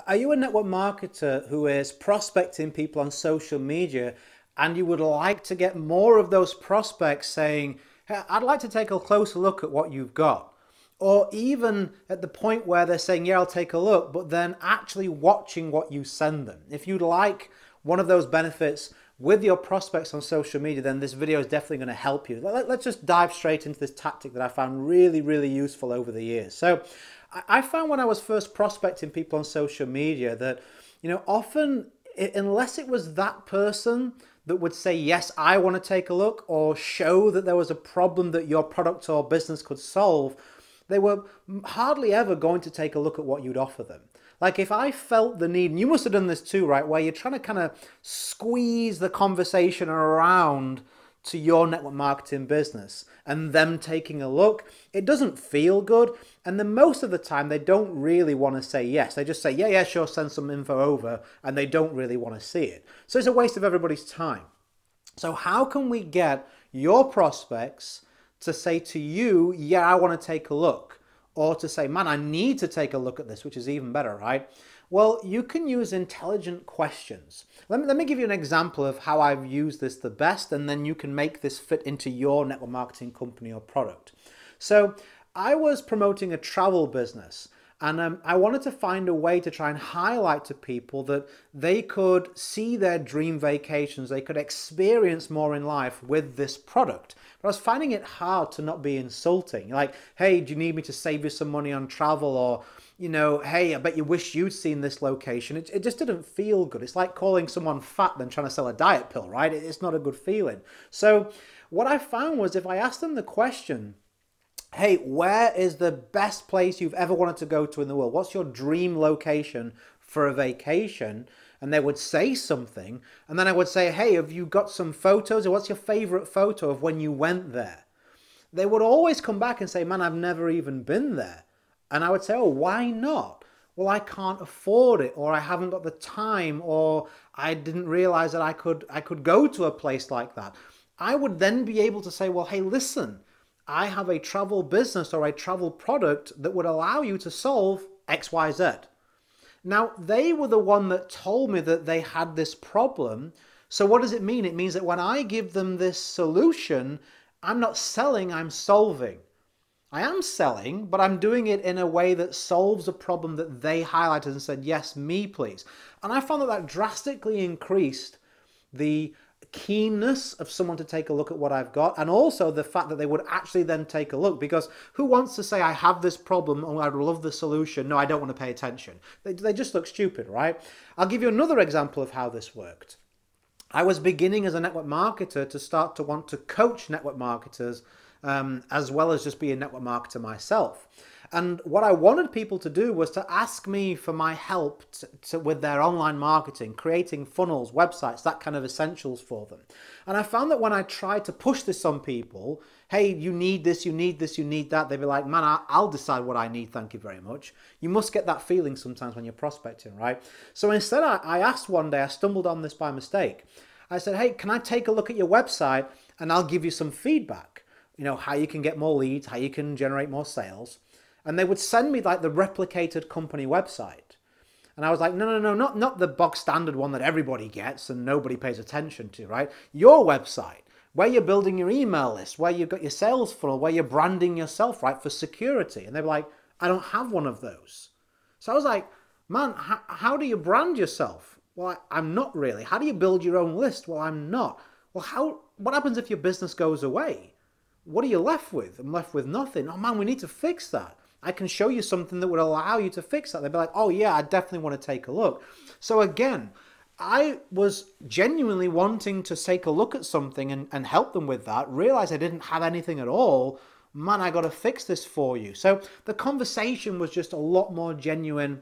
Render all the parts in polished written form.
Are you a network marketer who is prospecting people on social media and you would like to get more of those prospects saying, hey, I'd like to take a closer look at what you've got? Or even at the point where they're saying, yeah, I'll take a look, but then actually watching what you send them. If you'd like one of those benefits with your prospects on social media, then this video is definitely going to help you. Let's just dive straight into this tactic that I found really, really useful over the years. So I found when I was first prospecting people on social media that, often unless it was that person that would say, yes, I want to take a look, or show that there was a problem that your product or business could solve, they were hardly ever going to take a look at what you'd offer them. Like if I felt the need, and you must have done this too, right, where you're trying to kind of squeeze the conversation around to your network marketing business and them taking a look, it doesn't feel good. And then most of the time they don't really want to say yes. They just say, yeah, sure, send some info over, and they don't really want to see it. So it's a waste of everybody's time. So how can we get your prospects to say to you, yeah, I want to take a look? Or to say, man, I need to take a look at this, which is even better, right? Well, you can use intelligent questions. Let me give you an example of how I've used this the best, and then you can make this fit into your network marketing company or product. So I was promoting a travel business, and I wanted to find a way to try and highlight to people that they could see their dream vacations, they could experience more in life with this product. But I was finding it hard to not be insulting. Like, hey, do you need me to save you some money on travel? Or, hey, I bet you wish you'd seen this location. It just didn't feel good. It's like calling someone fat than trying to sell a diet pill, right? It's not a good feeling. So what I found was if I asked them the question, hey, where is the best place you've ever wanted to go to in the world? What's your dream location for a vacation? And they would say something, and then I would say, hey, have you got some photos, or what's your favorite photo of when you went there? They would always come back and say, man, I've never even been there. And I would say, oh, why not? Well, I can't afford it, or I haven't got the time, or I didn't realize that I could go to a place like that. I would then be able to say, well, hey, listen, I have a travel business or a travel product that would allow you to solve X, Y, Z. Now, they were the one that told me that they had this problem. So what does it mean? It means that when I give them this solution, I'm not selling, I'm solving. I am selling, but I'm doing it in a way that solves a problem that they highlighted and said, yes, me please. And I found that that drastically increased the keenness of someone to take a look at what I've got, and also the fact that they would actually then take a look, because who wants to say I have this problem and I'd love the solution? No, I don't want to pay attention. They just look stupid, right? I'll give you another example of how this worked. I was beginning as a network marketer to start to want to coach network marketers as well as just be a network marketer myself. And what I wanted people to do was to ask me for my help with their online marketing, creating funnels, websites, that kind of essentials for them. And I found that when I tried to push this on people, hey, you need this, you need this, you need that, they'd be like, man, I'll decide what I need, thank you very much. You must get that feeling sometimes when you're prospecting, right? So instead, I asked one day, I stumbled on this by mistake. I said, hey, can I take a look at your website and I'll give you some feedback? How you can get more leads, how you can generate more sales. And they would send me like the replicated company website. And I was like, no, not the bog standard one that everybody gets and nobody pays attention to, right? Your website, where you're building your email list, where you've got your sales funnel, where you're branding yourself, right, for security. And they were like, I don't have one of those. So I was like, man, how do you brand yourself? Well, I'm not really. How do you build your own list? Well, I'm not. Well, what happens if your business goes away? What are you left with? I'm left with nothing. Oh man, we need to fix that. I can show you something that would allow you to fix that. They'd be like, oh yeah, I definitely want to take a look. So again, I was genuinely wanting to take a look at something and help them with that, realize I didn't have anything at all. Man, I got to fix this for you. So the conversation was just a lot more genuine,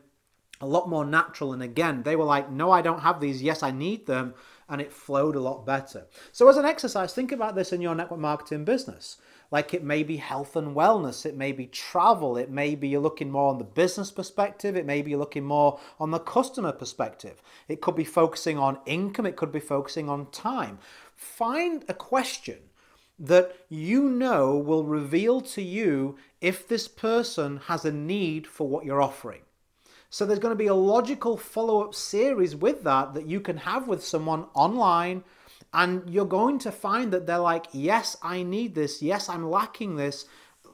a lot more natural. And again, they were like, no, I don't have these. Yes, I need them. And it flowed a lot better. So as an exercise, think about this in your network marketing business. Like it may be health and wellness, it may be travel, it may be you're looking more on the business perspective, it may be you're looking more on the customer perspective. It could be focusing on income, it could be focusing on time. Find a question that you know will reveal to you if this person has a need for what you're offering. So there's going to be a logical follow-up series with that that you can have with someone online, and you're going to find that they're like, yes, I need this. Yes, I'm lacking this.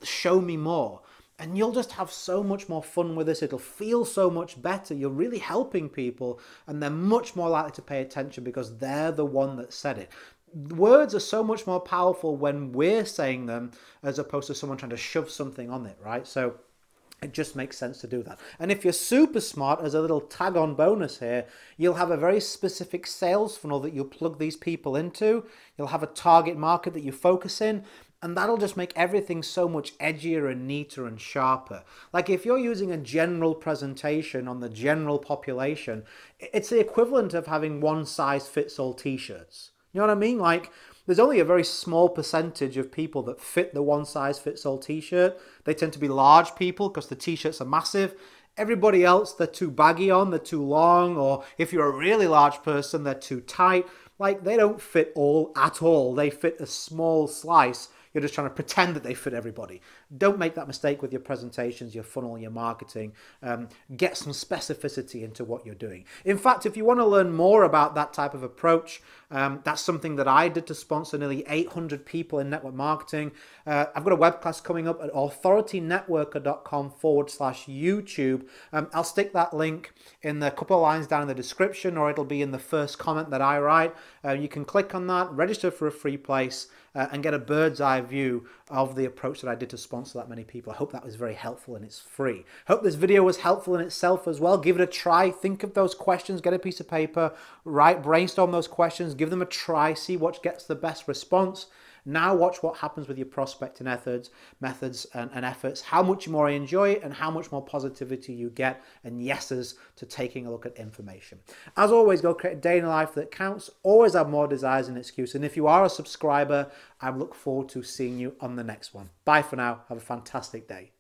Show me more. And you'll just have so much more fun with this. It'll feel so much better. You're really helping people, and they're much more likely to pay attention because they're the one that said it. Words are so much more powerful when we're saying them as opposed to someone trying to shove something on it, right? So it just makes sense to do that. And if you're super smart, as a little tag-on bonus here, you'll have a very specific sales funnel that you'll plug these people into. You'll have a target market that you focus in, and that'll just make everything so much edgier and neater and sharper. Like if you're using a general presentation on the general population, it's the equivalent of having one-size-fits-all t-shirts. You know what I mean? Like, there's only a very small percentage of people that fit the one-size-fits-all t-shirt. They tend to be large people because the t-shirts are massive. Everybody else, they're too baggy on, they're too long, or if you're a really large person, they're too tight. Like, they don't fit all at all. They fit a small slice. You're just trying to pretend that they fit everybody. Don't make that mistake with your presentations, your funnel, your marketing. Get some specificity into what you're doing. In fact, if you want to learn more about that type of approach, that's something that I did to sponsor nearly 800 people in network marketing. I've got a web class coming up at authoritynetworker.com/YouTube. I'll stick that link in the couple of lines down in the description, or it'll be in the first comment that I write. You can click on that, register for a free place, and get a bird's eye view of the approach that I did to sponsor that many people. I hope that was very helpful, and it's free. Hope this video was helpful in itself as well. Give it a try. Think of those questions. Get a piece of paper. Brainstorm those questions. Give them a try. See what gets the best response. Now watch what happens with your prospecting methods and efforts, how much more you enjoy it and how much more positivity you get and yeses to taking a look at information. As always, go create a day in life that counts. Always have more desires and excuses. And if you are a subscriber, I look forward to seeing you on the next one. Bye for now. Have a fantastic day.